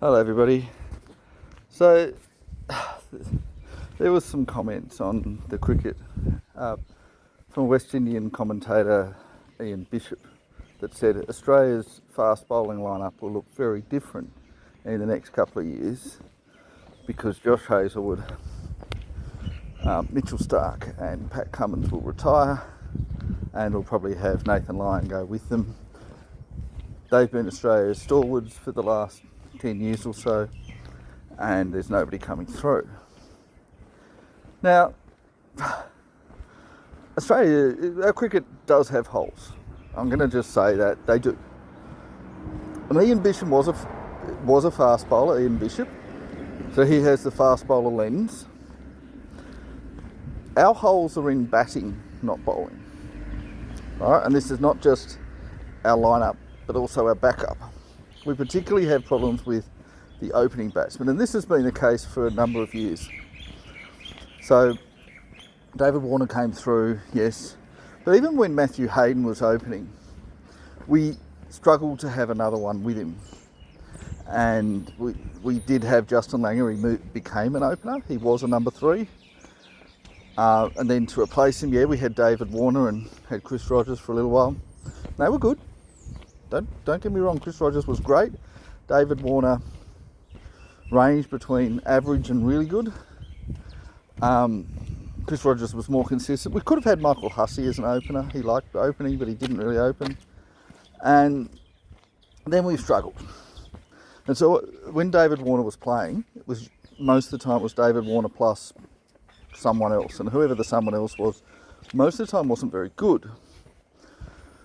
Hello everybody. So there was some comments on the cricket from a West Indian commentator, Ian Bishop, that said Australia's fast bowling lineup will look very different in the next couple of years because Josh Hazlewood, Mitchell Starc and Pat Cummins will retire, and we'll probably have Nathan Lyon go with them. They've been Australia's stalwarts for the last 10 years or so, and there's nobody coming through. Now, Australia, our cricket does have holes. I'm going to just say that they do. And Ian Bishop was a fast bowler, Ian Bishop, so he has the fast bowler lens. Our holes are in batting, not bowling. All right, and this is not just our lineup, but also our backup. We particularly have problems with the opening batsmen, and this has been the case for a number of years. So David Warner came through, yes, but even when Matthew Hayden was opening, we struggled to have another one with him. And we did have Justin Langer. He became an opener. He was a number 3. And then to replace him, we had David Warner and had Chris Rogers for a little while. They were good. Don't get me wrong, Chris Rogers was great. David Warner ranged between average and really good. Chris Rogers was more consistent. We could have had Michael Hussey as an opener. He liked opening, but he didn't really open. And then we struggled. And so when David Warner was playing, it was most of the time it was David Warner plus someone else, and whoever the someone else was, most of the time wasn't very good.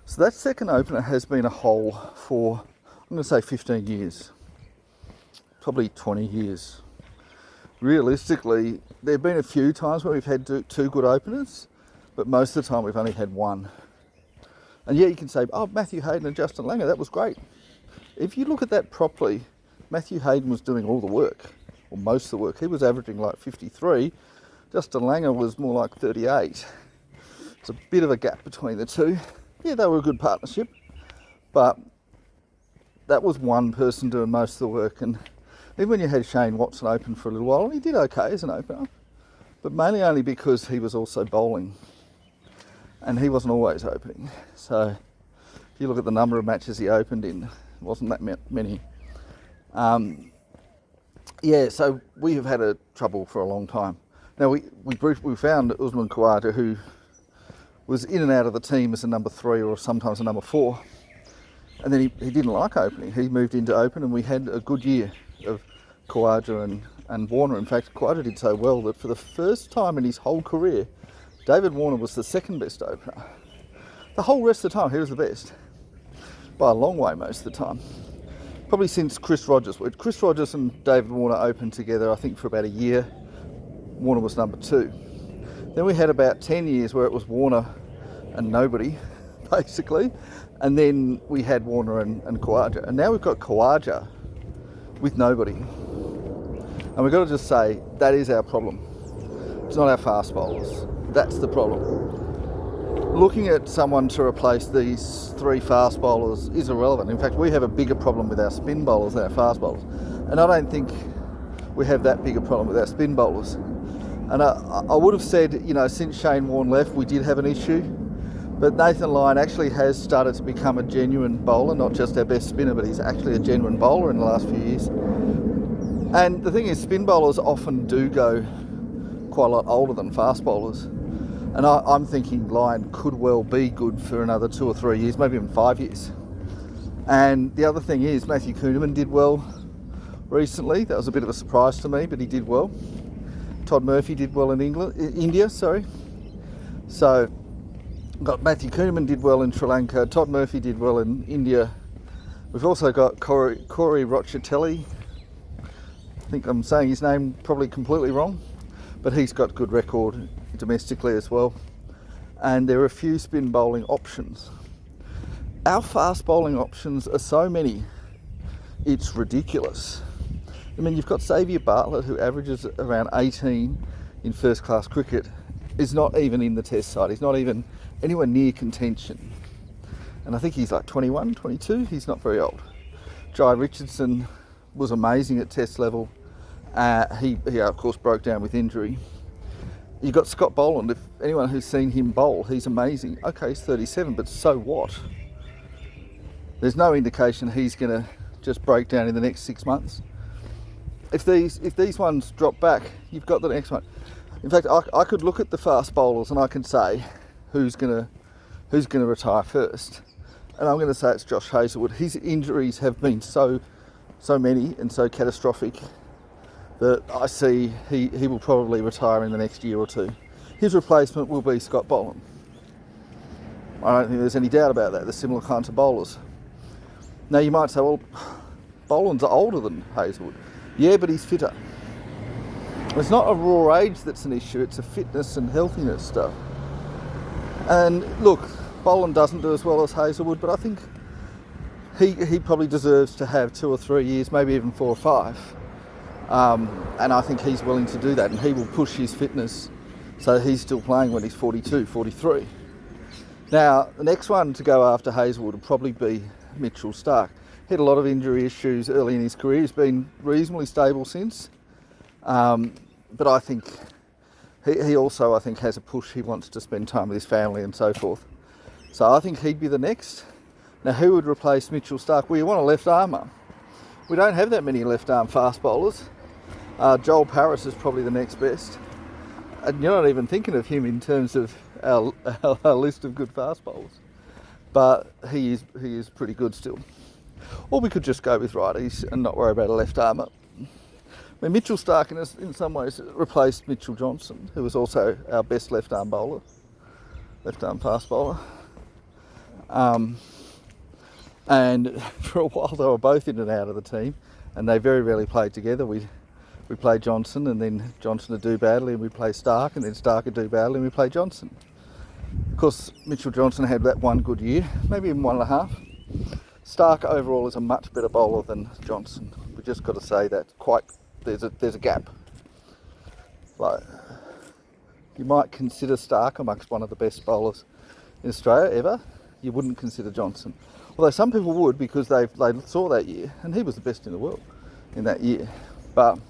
So that second opener has been a hole for, I'm going to say 15 years, probably 20 years. Realistically, there have been a few times where we've had two good openers, but most of the time we've only had one. And you can say, oh, Matthew Hayden and Justin Langer, that was great. If you look at that properly, Matthew Hayden was doing all the work, or most of the work. He was averaging like 53. Justin Langer was more like 38. It's a bit of a gap between the two. Yeah, they were a good partnership, but that was one person doing most of the work. And even when you had Shane Watson open for a little while, he did okay as an opener, but mainly only because he was also bowling, and he wasn't always opening. So if you look at the number of matches he opened in, it wasn't that many. So we have had trouble for a long time. Now we found Usman Khawaja, who was in and out of the team as a number 3 or sometimes a number 4, and then he didn't like opening. He moved into open, and we had a good year of Khawaja and Warner. In fact, Khawaja did so well that for the first time in his whole career, David Warner was the second best opener. The whole rest of the time he was the best, by a long way most of the time. Probably since Chris Rogers. Chris Rogers and David Warner opened together, I think, for about a year. Warner was number 2. Then we had about 10 years where it was Warner and nobody, basically. And then we had Warner and Khawaja. And now we've got Khawaja with nobody. And we've got to just say, that is our problem. It's not our fast bowlers. That's the problem. Looking at someone to replace these 3 fast bowlers is irrelevant. In fact, we have a bigger problem with our spin bowlers than our fast bowlers. And I don't think we have that big a problem with our spin bowlers. And I would have said, since Shane Warne left, we did have an issue. But Nathan Lyon actually has started to become a genuine bowler, not just our best spinner, but he's actually a genuine bowler in the last few years. And the thing is, spin bowlers often do go quite a lot older than fast bowlers. And I'm thinking Lyon could well be good for another 2 or 3 years, maybe even 5 years. And the other thing is, Matthew Kuhnemann did well recently. That was a bit of a surprise to me, but he did well. Todd Murphy did well in India. So got Matthew Kuhnemann did well in Sri Lanka. Todd Murphy did well in India. We've also got Corey Rocchitelli. I think I'm saying his name probably completely wrong, but he's got good record domestically as well. And there are a few spin bowling options. Our fast bowling options are so many, it's ridiculous. I mean, you've got Xavier Bartlett, who averages around 18 in first class cricket, is not even in the test side. He's not even anywhere near contention. And I think he's like 21, 22. He's not very old. Jai Richardson was amazing at test level. He of course broke down with injury. You've got Scott Boland. If anyone who's seen him bowl, he's amazing. Okay, he's 37, but so what? There's no indication he's going to just break down in the next 6 months. If these ones drop back, you've got the next one. In fact, I could look at the fast bowlers and I can say who's going to retire first. And I'm going to say it's Josh Hazlewood. His injuries have been so many and so catastrophic that I see he will probably retire in the next year or two. His replacement will be Scott Boland. I don't think there's any doubt about that. They're similar kinds of bowlers. Now you might say, well, Boland's older than Hazlewood. Yeah, but he's fitter. It's not a raw age that's an issue, it's a fitness and healthiness stuff. And look, Boland doesn't do as well as Hazlewood, but I think he probably deserves to have 2 or 3 years, maybe even 4 or 5. And I think he's willing to do that, and he will push his fitness so he's still playing when he's 42, 43. Now, the next one to go after Hazlewood will probably be Mitchell Starc. He had a lot of injury issues early in his career. He's been reasonably stable since. But I think he also, I think, has a push. He wants to spend time with his family and so forth. So I think he'd be the next. Now, who would replace Mitchell Starc? Well, you want a left armour. We don't have that many left arm fast bowlers. Joel Paris is probably the next best. And you're not even thinking of him in terms of our list of good fast bowlers. But he is pretty good still. Or we could just go with righties and not worry about a left armour. I mean, Mitchell Starc in some ways replaced Mitchell Johnson, who was also our best left arm bowler, left arm fast bowler. And for a while they were both in and out of the team, and they very rarely played together. We played Johnson, and then Johnson would do badly, and we play Starc, and then Starc would do badly, and we play Johnson. Of course, Mitchell Johnson had that one good year, maybe even 1.5. Starc overall is a much better bowler than Johnson. We've just got to say that there's a gap. Like, you might consider Starc amongst one of the best bowlers in Australia ever. You wouldn't consider Johnson. Although some people would, because they saw that year, and he was the best in the world in that year. But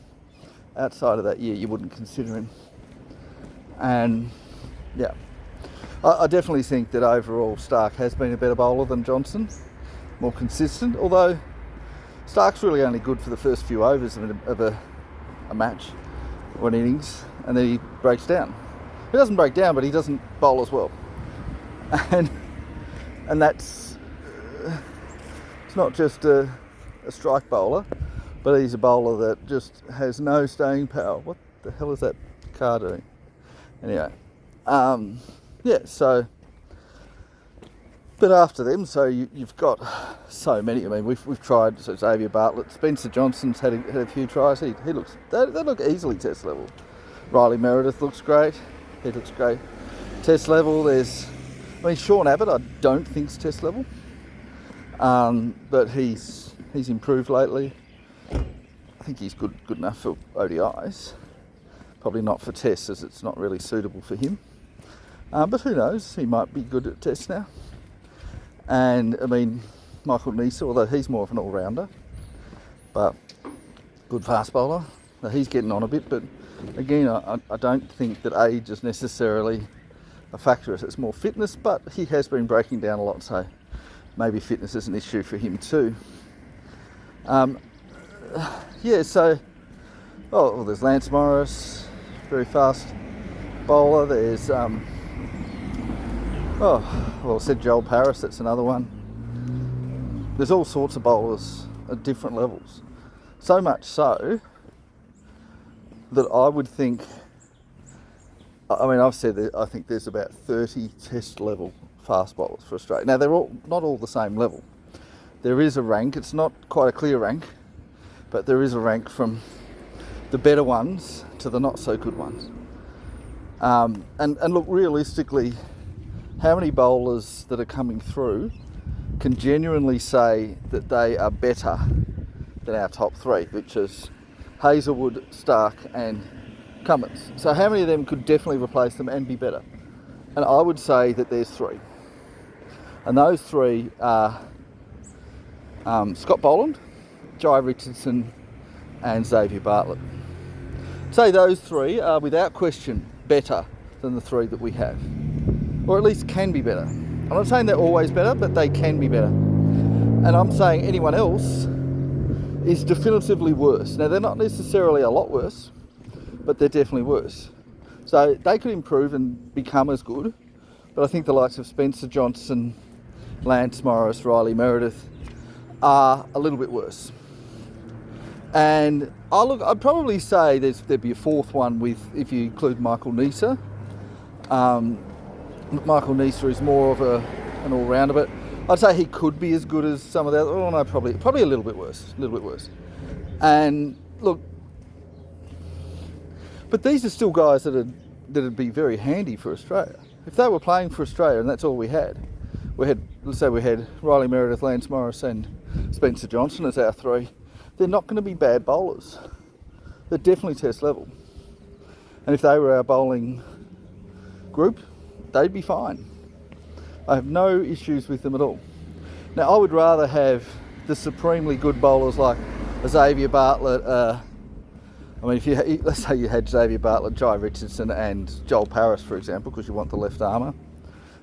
outside of that year, you wouldn't consider him. And yeah, I definitely think that overall Starc has been a better bowler than Johnson, more consistent. Although Starc's really only good for the first few overs of a match or an innings, and then he breaks down. He doesn't break down, but he doesn't bowl as well. And that's it's not just a strike bowler, but he's a bowler that just has no staying power. What the hell is that car doing? Anyway, yeah, so, but after them, so you've got so many. I mean, we've tried, so Xavier Bartlett, Spencer Johnson's had a few tries. He looks, they look easily test level. Riley Meredith looks great. He looks great. Test level, Sean Abbott I don't think's test level. But he's improved lately. I think he's good enough for ODIs. Probably not for tests, as it's not really suitable for him. But who knows? He might be good at tests now. And I mean, Michael Neser, although he's more of an all-rounder, but good fast bowler. Now, he's getting on a bit, but again, I don't think that age is necessarily a factor. It's more fitness, but he has been breaking down a lot, so maybe fitness is an issue for him too. Yeah, so, well, there's Lance Morris, very fast bowler. There's, I said Joel Paris, that's another one. There's all sorts of bowlers at different levels. So much so that I would think, I mean, I've said that I think there's about 30 test level fast bowlers for Australia. Now, they're not all the same level. There is a rank. It's not quite a clear rank, but there is a rank from the better ones to the not so good ones. And look, realistically, how many bowlers that are coming through can genuinely say that they are better than our top 3, which is Hazlewood, Starc and Cummins? So how many of them could definitely replace them and be better? And I would say that there's 3. And those 3 are Scott Boland, Jai Richardson and Xavier Bartlett. Say those three are without question better than the three that we have, or at least can be better. I'm not saying they're always better, but they can be better. And I'm saying anyone else is definitively worse. Now, they're not necessarily a lot worse, but they're definitely worse. So they could improve and become as good, but I think the likes of Spencer Johnson, Lance Morris, Riley Meredith are a little bit worse. And I'd probably say there'd be a fourth one if you include Michael Neser. Michael Neser is more of an all-rounder, but I'd say he could be as good as some of the other. Oh no, probably a little bit worse. And look, but these are still guys that'd be very handy for Australia. If they were playing for Australia and that's all we had, let's say we had Riley Meredith, Lance Morris and Spencer Johnson as our three, they're not going to be bad bowlers. They're definitely test level. And if they were our bowling group, they'd be fine. I have no issues with them at all. Now, I would rather have the supremely good bowlers like Xavier Bartlett. Let's say you had Xavier Bartlett, Jai Richardson and Joel Paris, for example, because you want the left armour.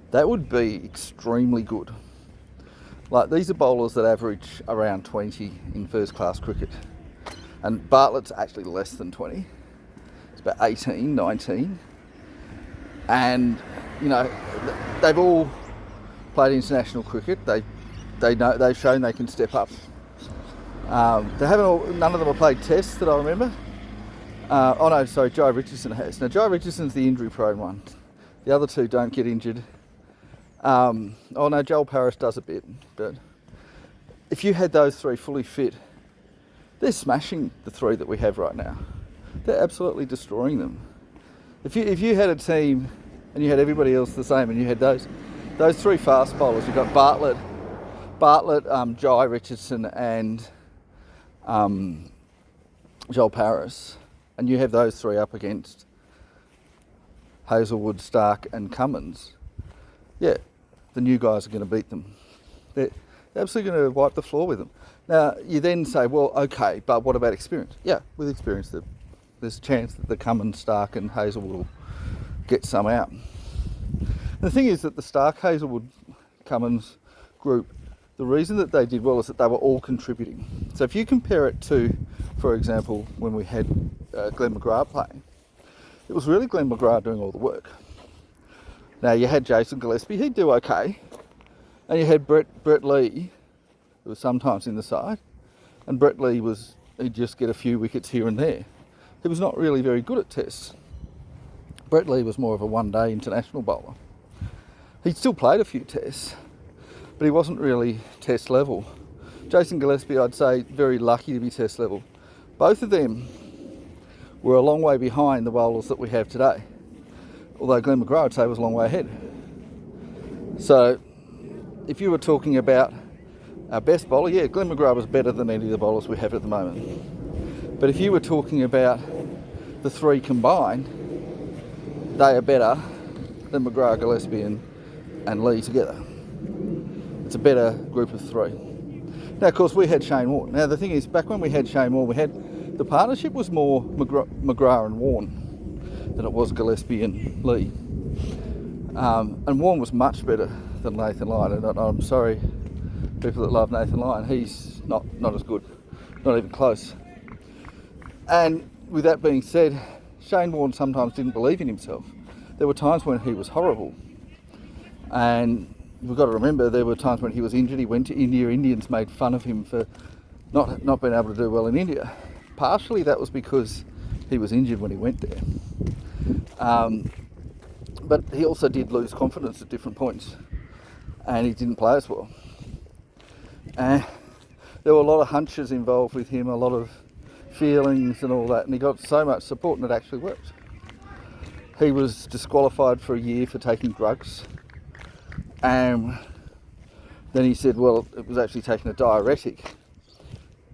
That would be extremely good. Like, these are bowlers that average around 20 in first class cricket. And Bartlett's actually less than 20. It's about 18, 19. And, you know, they've all played international cricket. They've shown they can step up. None of them have played tests that I remember. Jai Richardson has. Now, Jai Richardson's the injury-prone one. The other two don't get injured. Joel Paris does a bit, but if you had those three fully fit, they're smashing the three that we have right now. They're absolutely destroying them. If you had a team and you had everybody else the same, and you had those three fast bowlers, you've got Bartlett, Jai Richardson, and Joel Paris, and you have those three up against Hazlewood, Stark, and Cummins. Yeah, the new guys are going to beat them. They're absolutely going to wipe the floor with them. Now, you then say, well, okay, but what about experience? Yeah, with experience, there's a chance that the Cummins, Stark and Hazlewood will get some out. And the thing is that the Stark, Hazlewood, Cummins group, the reason that they did well is that they were all contributing. So if you compare it to, for example, when we had Glenn McGrath playing, it was really Glenn McGrath doing all the work. Now, you had Jason Gillespie, he'd do okay. And you had Brett Lee, who was sometimes in the side. And Brett Lee he'd just get a few wickets here and there. He was not really very good at tests. Brett Lee was more of a one-day international bowler. He still played a few tests, but he wasn't really test level. Jason Gillespie, I'd say, very lucky to be test level. Both of them were a long way behind the bowlers that we have today. Although Glenn McGrath, I'd say, was a long way ahead. So, if you were talking about our best bowler, yeah, Glenn McGrath was better than any of the bowlers we have at the moment. But if you were talking about the three combined, they are better than McGrath, Gillespie and Lee together. It's a better group of three. Now, of course, we had Shane Warne. Now, the thing is, back when we had Shane Warne, the partnership was more McGrath and Warne than it was Gillespie and Lee. And Warne was much better than Nathan Lyon. And I'm sorry, people that love Nathan Lyon, he's not as good, not even close. And with that being said, Shane Warne sometimes didn't believe in himself. There were times when he was horrible. And we've got to remember, there were times when he was injured. He went to India. Indians made fun of him for not being able to do well in India. Partially that was because he was injured when he went there. But he also did lose confidence at different points. And he didn't play as well. And there were a lot of hunches involved with him, a lot of feelings and all that. And he got so much support and it actually worked. He was disqualified for a year for taking drugs. And then he said, well, it was actually taking a diuretic,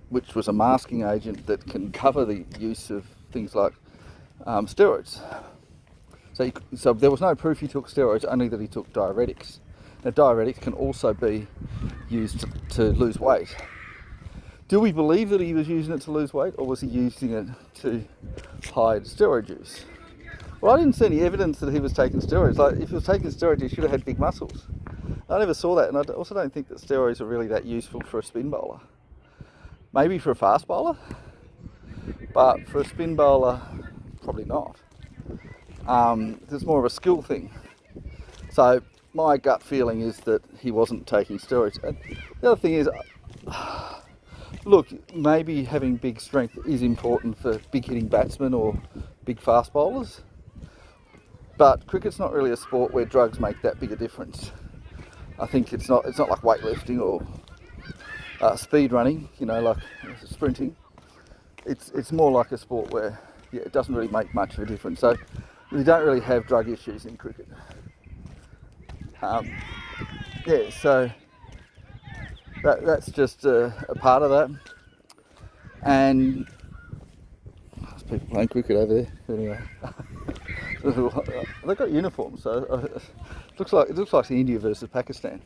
which was a masking agent that can cover the use of things like steroids. So there was no proof he took steroids, only that he took diuretics. Now, diuretics can also be used to lose weight. Do we believe that he was using it to lose weight, or was he using it to hide steroid use? Well, I didn't see any evidence that he was taking steroids. Like, if he was taking steroids, he should have had big muscles. I never saw that, and I also don't think that steroids are really that useful for a spin bowler. Maybe for a fast bowler, but for a spin bowler, probably not. It's more of a skill thing. So my gut feeling is that he wasn't taking steroids. And the other thing is, look, maybe having big strength is important for big hitting batsmen or big fast bowlers, but cricket's not really a sport where drugs make that big a difference. I think it's not like weightlifting or speed running, like sprinting. It's more like a sport where it doesn't really make much of a difference. So we don't really have drug issues in cricket. So that's just a part of that. And there's people playing cricket over there. Anyway, they've got uniforms, so it looks like the India versus Pakistan.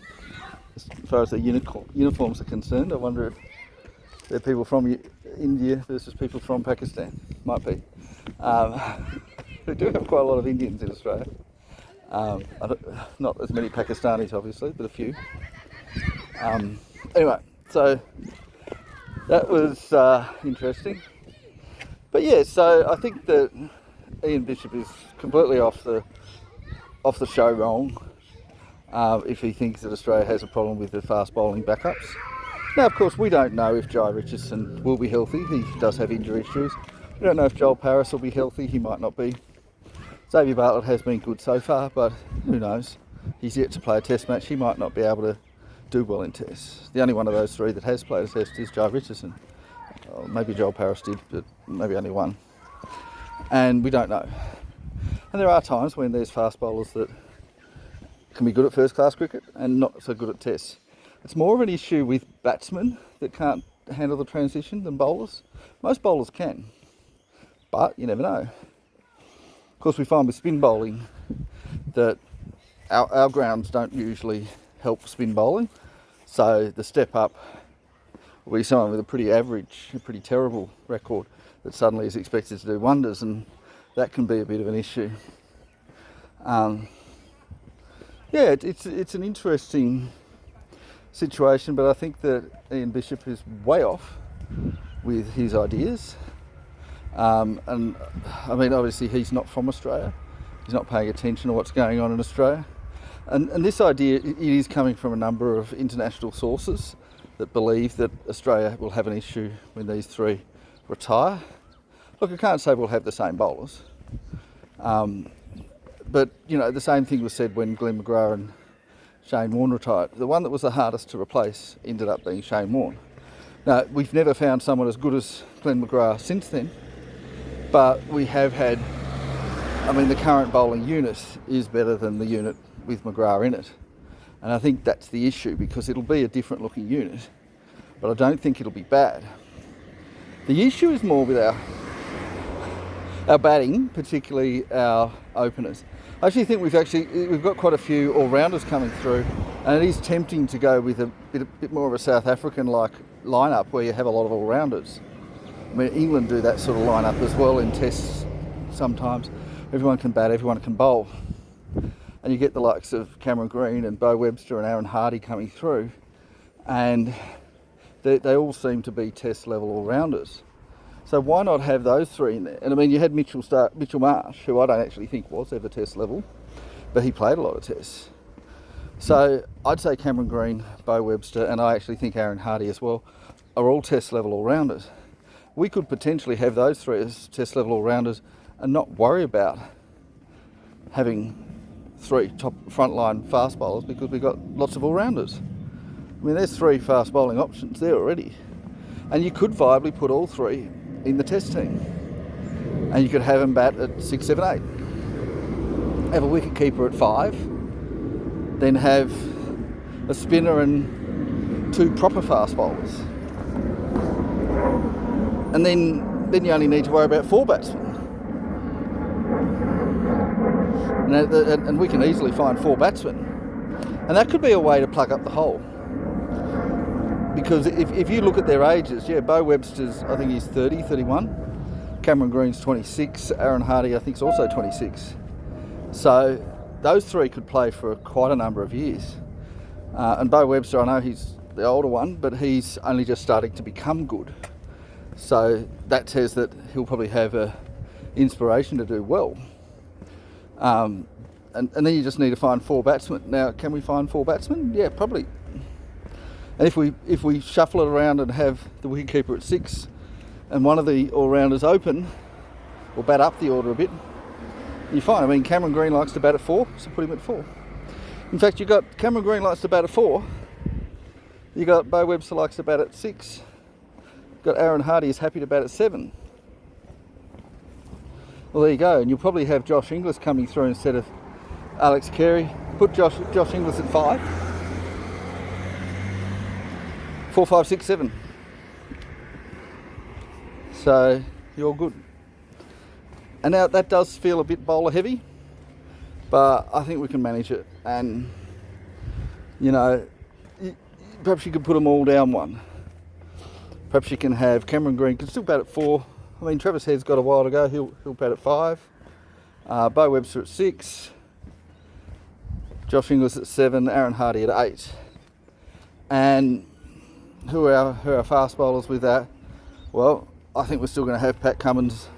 As far as the uniforms are concerned, I wonder if they're people from India versus people from Pakistan. Might be. We do have quite a lot of Indians in Australia. Not as many Pakistanis, obviously, but a few. Anyway, so that was interesting. But yeah, so I think that Ian Bishop is completely off the show wrong if he thinks that Australia has a problem with the fast bowling backups. Now, of course, we don't know if Jai Richardson will be healthy. He does have injury issues. We don't know if Joel Paris will be healthy. He might not be. Xavier Bartlett has been good so far, but who knows? He's yet to play a test match. He might not be able to do well in tests. The only one of those three that has played a test is Jai Richardson. Maybe Joel Paris did, but maybe only one. And we don't know. And there are times when there's fast bowlers that can be good at first class cricket and not so good at tests. It's more of an issue with batsmen that can't handle the transition than bowlers. Most bowlers can, but you never know. Of course, we find with spin bowling that our grounds don't usually help spin bowling, so the step up will be someone with a pretty average, a pretty terrible record that suddenly is expected to do wonders, and that can be a bit of an issue. It's an interesting situation, but I think that Ian Bishop is way off with his ideas. And I mean, obviously he's not from Australia. He's not paying attention to what's going on in Australia. And this idea, it is coming from a number of international sources that believe that Australia will have an issue when these three retire. Look, I can't say we'll have the same bowlers. But, the same thing was said when Glenn McGrath and Shane Warne retired. The one that was the hardest to replace ended up being Shane Warne. Now, we've never found someone as good as Glenn McGrath since then, but we have had, the current bowling unit is better than the unit with McGrath in it. And I think that's the issue, because it'll be a different looking unit, but I don't think it'll be bad. The issue is more with our batting, particularly our openers. I actually think we've got quite a few all-rounders coming through, and it is tempting to go with a bit more of a South African-like lineup where you have a lot of all-rounders. I mean, England do that sort of lineup as well in tests sometimes. Everyone can bat, everyone can bowl. And you get the likes of Cameron Green and Beau Webster and Aaron Hardy coming through, and they all seem to be test level all-rounders. So why not have those three in there? And I mean, you had Mitchell Marsh, who I don't actually think was ever test level, but he played a lot of tests. So I'd say Cameron Green, Beau Webster, and I actually think Aaron Hardy as well, are all test level all-rounders. We could potentially have those three as test level all-rounders and not worry about having three top frontline fast bowlers, because we've got lots of all-rounders. I mean, there's three fast bowling options there already. And you could viably put all three in the test team. And you could have them bat at 6, 7, 8. Have a wicket keeper at 5. Then have a spinner and 2 proper fast bowlers. And then you only need to worry about 4 batsmen. And we can easily find 4 batsmen. And that could be a way to plug up the hole. because if you look at their ages, yeah, Beau Webster's, I think he's 30, 31. Cameron Green's 26. Aaron Hardy, I think, is also 26. So those three could play for quite a number of years. And Beau Webster, I know he's the older one, but he's only just starting to become good. So that says that he'll probably have a inspiration to do well. And then you just need to find 4 batsmen. Now, can we find 4 batsmen? Yeah, probably. And if we shuffle it around and have the wicketkeeper at 6 and one of the all-rounders open, or bat up the order a bit, you're fine. I mean, Cameron Green likes to bat at 4, so put him at 4. In fact, you've got Cameron Green likes to bat at 4. You've got Beau Webster likes to bat at 6. You've got Aaron Hardy is happy to bat at 7. Well, there you go. And you'll probably have Josh Inglis coming through instead of Alex Carey. Put Josh Inglis at 5. 4, 5, 6, 7. So you're good. And now that does feel a bit bowler heavy, but I think we can manage it. And, you know, perhaps you could put them all down 1. Perhaps you can have Cameron Green can still bat at 4. I mean, Travis Head's got a while to go. He'll bat at 5. Beau Webster at 6. Josh Inglis at 7. Aaron Hardy at 8. And who are our fast bowlers with that? Well, I think we're still going to have Pat Cummins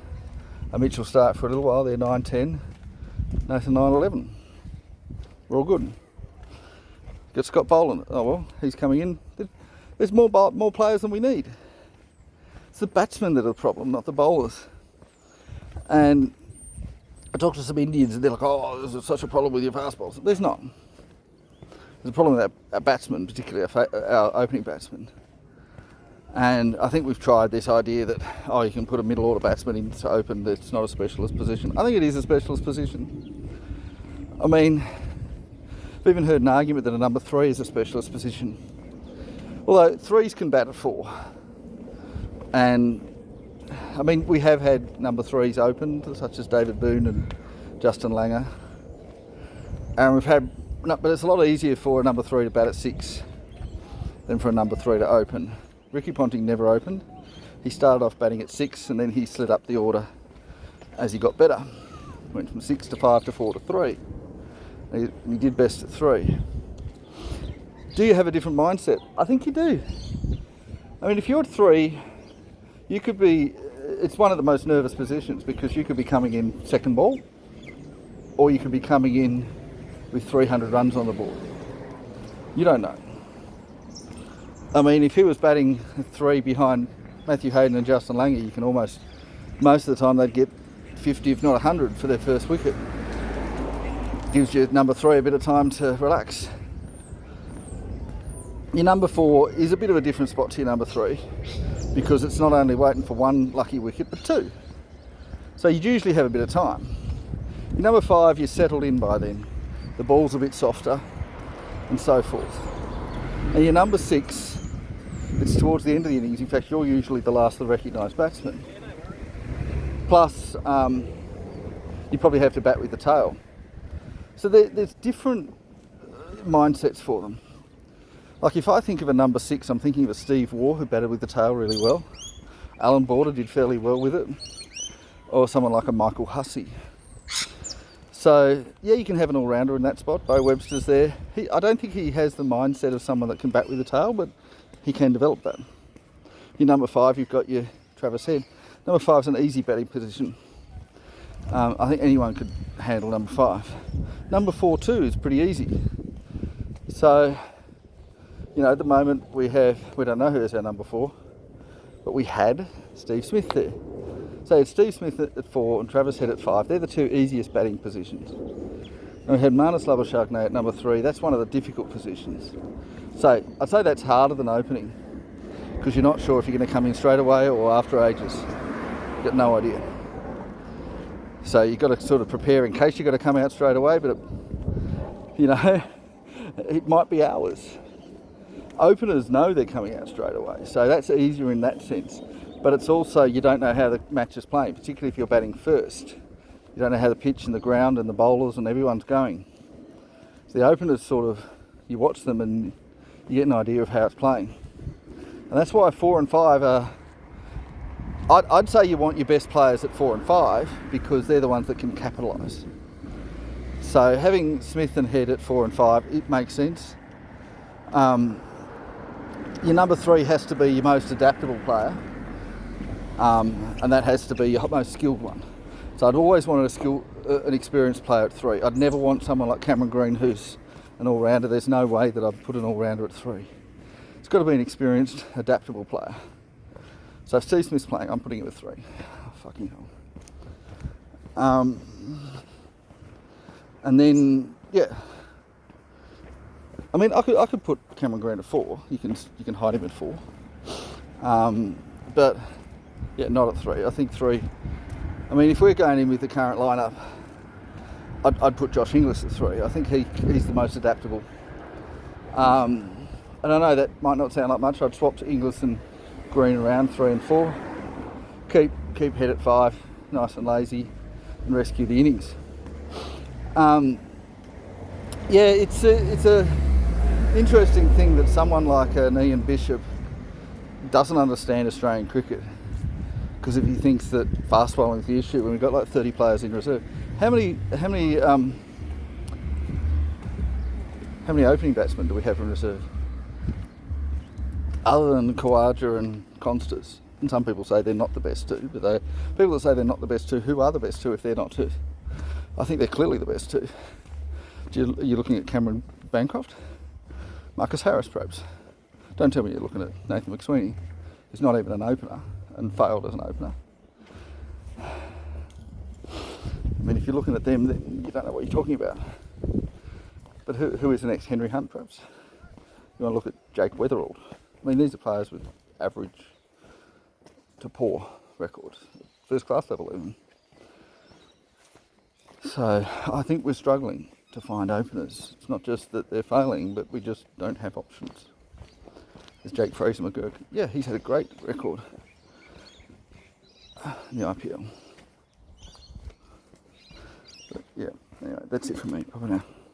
and Mitchell Starc for a little while. They're 9, 10. Nathan 9, 11. We're all good. Got Scott Boland. Oh well, he's coming in. There's more players than we need. It's the batsmen that are the problem, not the bowlers. And I talked to some Indians and they're like, oh, there's such a problem with your fast bowlers. There's not. There's a problem with our batsmen, particularly our opening batsmen. And I think we've tried this idea that, oh, you can put a middle order batsman in to open, that's not a specialist position. I think it is a specialist position. I mean, I've even heard an argument that a number 3 is a specialist position. Although 3s can bat at 4. And, I mean, we have had number 3s opened, such as David Boone and Justin Langer. And we've had, but it's a lot easier for a number 3 to bat at 6 than for a number 3 to open. Ricky Ponting never opened. He started off batting at 6 and then he slid up the order as he got better. Went from 6 to 5 to 4 to 3. He did best at 3. Do you have a different mindset? I think you do. I mean, if you're at 3, you could be, it's one of the most nervous positions because you could be coming in second ball or you could be coming in with 300 runs on the board. You don't know. I mean, if he was batting 3 behind Matthew Hayden and Justin Langer, you can almost, most of the time they'd get 50 if not 100 for their first wicket. Gives your number 3 a bit of time to relax. Your number 4 is a bit of a different spot to your number 3 because it's not only waiting for 1 lucky wicket but 2. So you usually have a bit of time. Your number 5, you're settled in by then. The ball's a bit softer and so forth. And your number 6, it's towards the end of the innings. In fact, you're usually the last of the recognised batsmen. Plus, you probably have to bat with the tail. So there's different mindsets for them. Like if I think of a number 6, I'm thinking of a Steve Waugh who batted with the tail really well. Alan Border did fairly well with it. Or someone like a Michael Hussey. So, yeah, you can have an all-rounder in that spot. Beau Webster's there. I don't think he has the mindset of someone that can bat with the tail, but he can develop that. Your number 5, you've got your Travis Head. Number 5's an easy batting position. I think anyone could handle number 5. Number 4 too is pretty easy. So, you know, at the moment we don't know who's our number 4, but we had Steve Smith there. So it's Steve Smith at 4 and Travis Head at 5. They're the 2 easiest batting positions. And we had Marnus Labuschagne at number 3. That's one of the difficult positions. So I'd say that's harder than opening because you're not sure if you're going to come in straight away or after ages. You've got no idea. So you've got to sort of prepare in case you've got to come out straight away, but you know, it might be hours. Openers know they're coming out straight away, so that's easier in that sense. But it's also, you don't know how the match is playing, particularly if you're batting first. You don't know how the pitch and the ground and the bowlers and everyone's going. So the openers sort of, you watch them and you get an idea of how it's playing. And that's why 4 and 5 are... I'd say you want your best players at 4 and 5 because they're the ones that can capitalise. So having Smith and Head at 4 and 5, it makes sense. Your number 3 has to be your most adaptable player, and that has to be your most skilled one. So I'd always wanted an experienced player at 3. I'd never want someone like Cameron Green who's an all-rounder. There's no way that I'd put an all-rounder at 3. It's got to be an experienced, adaptable player. So if Steve Smith's playing, I'm putting him at 3. Oh, fucking hell. And then, yeah. I mean, I could put Cameron Green at 4. You can hide him at 4. But yeah, not at 3. I think 3. I mean, if we're going in with the current lineup, I'd put Josh Inglis at 3. I think he's the most adaptable. And I know that might not sound like much. I'd swap Inglis and Green around 3 and 4. Keep Head at 5, nice and lazy, and rescue the innings. Yeah, it's a interesting thing that someone like Ian Bishop doesn't understand Australian cricket, because if he thinks that fast bowling is the issue, when we've got like 30 players in reserve, how many opening batsmen do we have in reserve? Other than Khawaja and Constance. And some people say they're not the best 2, but people that say they're not the best 2, who are the best 2 if they're not 2? I think they're clearly the best 2. Are you looking at Cameron Bancroft? Marcus Harris, perhaps? Don't tell me you're looking at Nathan McSweeney, who's not even an opener and failed as an opener. I mean, if you're looking at them, then you don't know what you're talking about. But who is the next? Henry Hunt, perhaps? You want to look at Jake Weatherald? I mean, these are players with average to poor records, first class level even. So I think we're struggling to find openers. It's not just that they're failing, but we just don't have options. There's Jake Fraser McGurk. Yeah, he's had a great record in the IPL. But yeah, anyway, that's it from me. Bye now.